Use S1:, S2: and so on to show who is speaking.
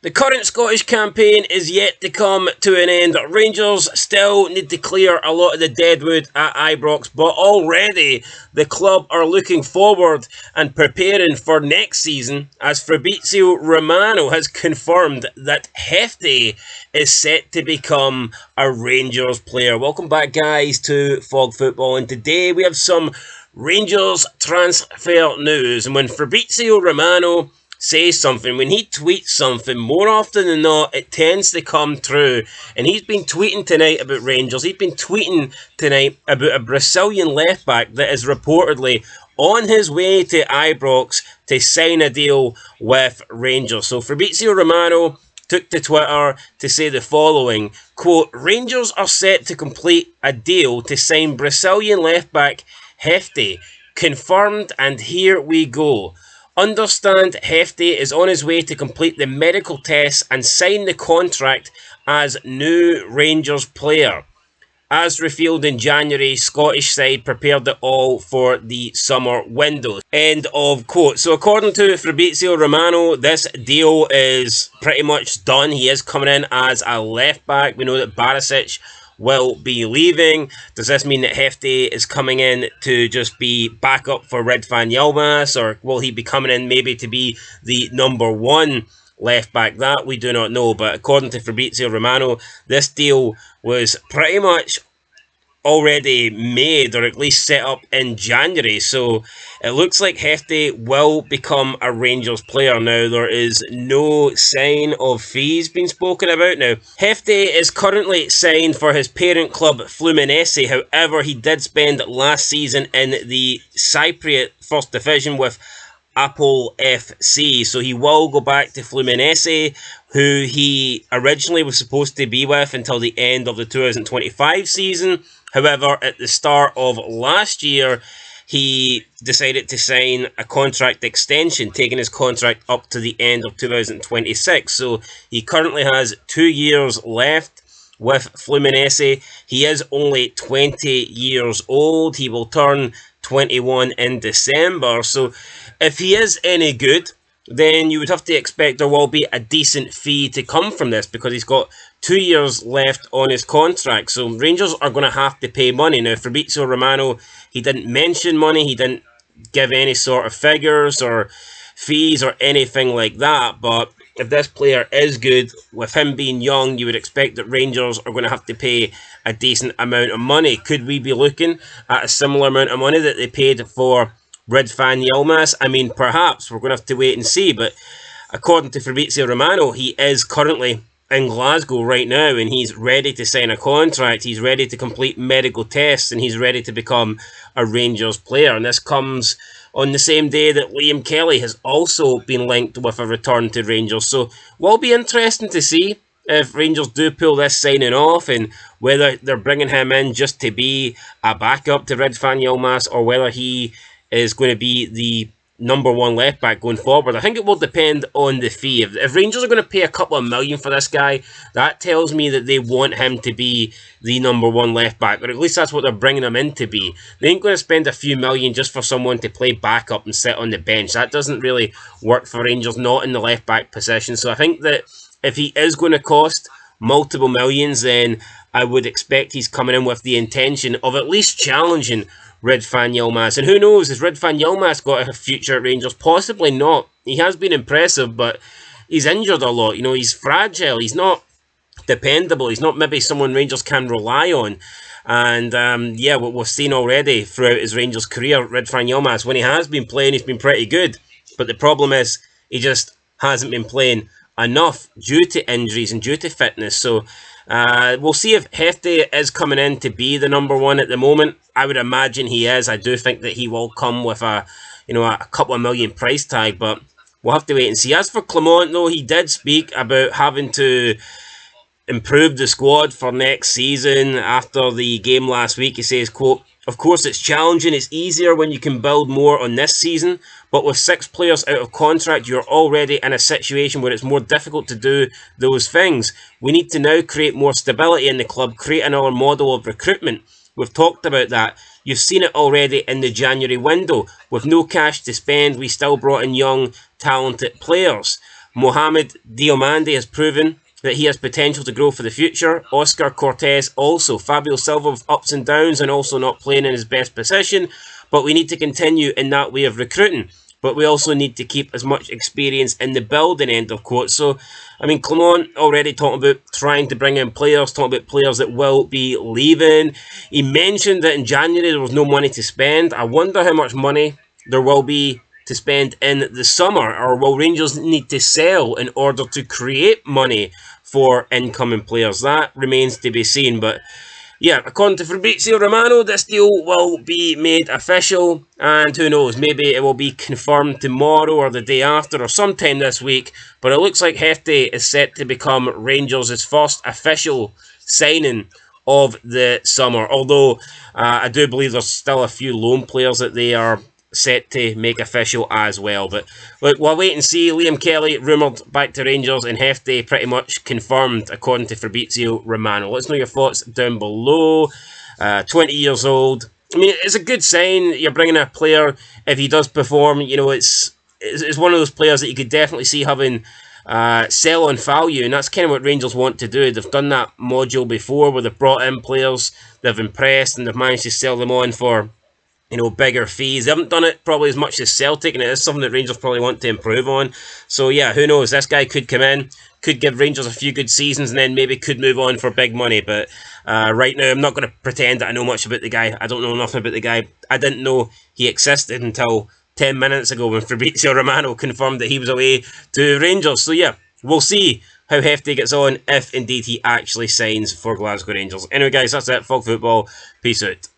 S1: The current Scottish campaign is yet to come to an end. Rangers still need to clear a lot of the deadwood at Ibrox, but already the club are looking forward and preparing for next season, as Fabrizio Romano has confirmed that Jefte is set to become a Rangers player. Welcome back, guys, to Fog Football, and today we have some Rangers transfer news. And when Fabrizio Romano says something, when he tweets something, more often than not, it tends to come true. And he's been tweeting tonight about Rangers. He's been tweeting tonight about a Brazilian left-back that is reportedly on his way to Ibrox to sign a deal with Rangers. So Fabrizio Romano took to Twitter to say the following, quote, "Rangers are set to complete a deal to sign Brazilian left-back Jefte. Confirmed, and here we go. Understand Jefte is on his way to complete the medical tests and sign the contract as new Rangers player. As revealed in January, Scottish side prepared it all for the summer window." End of quote. So according to Fabrizio Romano, this deal is pretty much done. He is coming in as a left back. We know that Barisic will be leaving. Does this mean that Jefte is coming in to just be backup for Redfan Yilmaz, or will he be coming in maybe to be the number one left back? That we do not know, but according to Fabrizio Romano, this deal was pretty much already made, or at least set up in January. So it looks like Jefte will become a Rangers player now. There is no sign of fees being spoken about now. Jefte is currently signed for his parent club Fluminense. However, he did spend last season in the Cypriot First Division with Apple FC, so he will go back to Fluminense, who he originally was supposed to be with until the end of the 2025 season. However, at the start of last year, he decided to sign a contract extension, taking his contract up to the end of 2026. So he currently has 2 years left with Fluminense. He is only 20 years old. He will turn 21 in December. So if he is any good, then you would have to expect there will be a decent fee to come from this, because he's got 2 years left on his contract. So Rangers are going to have to pay money. Now, Fabrizio Romano, he didn't mention money. He didn't give any sort of figures or fees or anything like that. But if this player is good, with him being young, you would expect that Rangers are going to have to pay a decent amount of money. Could we be looking at a similar amount of money that they paid for Redfan Yilmaz? I mean, perhaps. We're going to have to wait and see. But according to Fabrizio Romano, he is currently in Glasgow right now, and he's ready to sign a contract. He's ready to complete medical tests, and he's ready to become a Rangers player. And this comes on the same day that Liam Kelly has also been linked with a return to Rangers. So will be interesting to see if Rangers do pull this signing off, and whether they're bringing him in just to be a backup to Redfan Yilmaz, or whether he is going to be the number one left back going forward. I think it will depend on the fee. If Rangers are going to pay a couple of million for this guy, that tells me that they want him to be the number one left back, or at least that's what they're bringing him in to be. They ain't going to spend a few million just for someone to play backup and sit on the bench. That doesn't really work for Rangers, not in the left back position. So I think that if he is going to cost multiple millions, then I would expect he's coming in with the intention of at least challenging Redfan Yilmaz. And who knows, has Redfan Yilmaz got a future at Rangers? Possibly not. He has been impressive, but he's injured a lot. You know, he's fragile. He's not dependable. He's not maybe someone Rangers can rely on. And yeah, what we've seen already throughout his Rangers career, Redfan Yilmaz, when he has been playing, he's been pretty good. But the problem is, he just hasn't been playing enough due to injuries and due to fitness. So we'll see if Jefte is coming in to be the number one at the moment. I would imagine he is. I do think that he will come with a couple of million price tag, but we'll have to wait and see. As for Clement, though, he did speak about having to improve the squad for next season after the game last week. He says, quote, "Of course, it's challenging. It's easier when you can build more on this season, but with 6 players out of contract, you're already in a situation where it's more difficult to do those things. We need to now create more stability in the club, create another model of recruitment. We've talked about that. You've seen it already in the January window. With no cash to spend, we still brought in young, talented players. Mohamed Diomande has proven that he has potential to grow for the future. Oscar Cortez also. Fabio Silva with ups and downs and also not playing in his best position. But we need to continue in that way of recruiting. But we also need to keep as much experience in the building, end of quote. So, I mean, Clement already talking about trying to bring in players, talking about players that will be leaving. He mentioned that in January there was no money to spend. I wonder how much money there will be to spend in the summer, or will Rangers need to sell in order to create money for incoming players? That remains to be seen, but yeah, according to Fabrizio Romano, this deal will be made official, and who knows, maybe it will be confirmed tomorrow or the day after or sometime this week, but it looks like Jefte is set to become Rangers' first official signing of the summer, although I do believe there's still a few loan players that they are set to make official as well. But look, we'll wait and see. Liam Kelly rumoured back to Rangers, and Jefte pretty much confirmed according to Fabrizio Romano. Let us know your thoughts down below. 20 years old. I mean, it's a good sign. You're bringing a player, if he does perform, you know, it's one of those players that you could definitely see having sell on value, and that's kind of what Rangers want to do. They've done that module before where they've brought in players, they've impressed, and they've managed to sell them on for, you know, bigger fees. They haven't done it probably as much as Celtic, and it is something that Rangers probably want to improve on. So yeah, who knows? This guy could come in, could give Rangers a few good seasons, and then maybe could move on for big money. But right now, I'm not going to pretend that I know much about the guy. I don't know nothing about the guy. I didn't know he existed until 10 minutes ago when Fabrizio Romano confirmed that he was away to Rangers. So yeah, we'll see how Jefte gets on, if indeed he actually signs for Glasgow Rangers. Anyway guys, that's it. Folk Football. Peace out.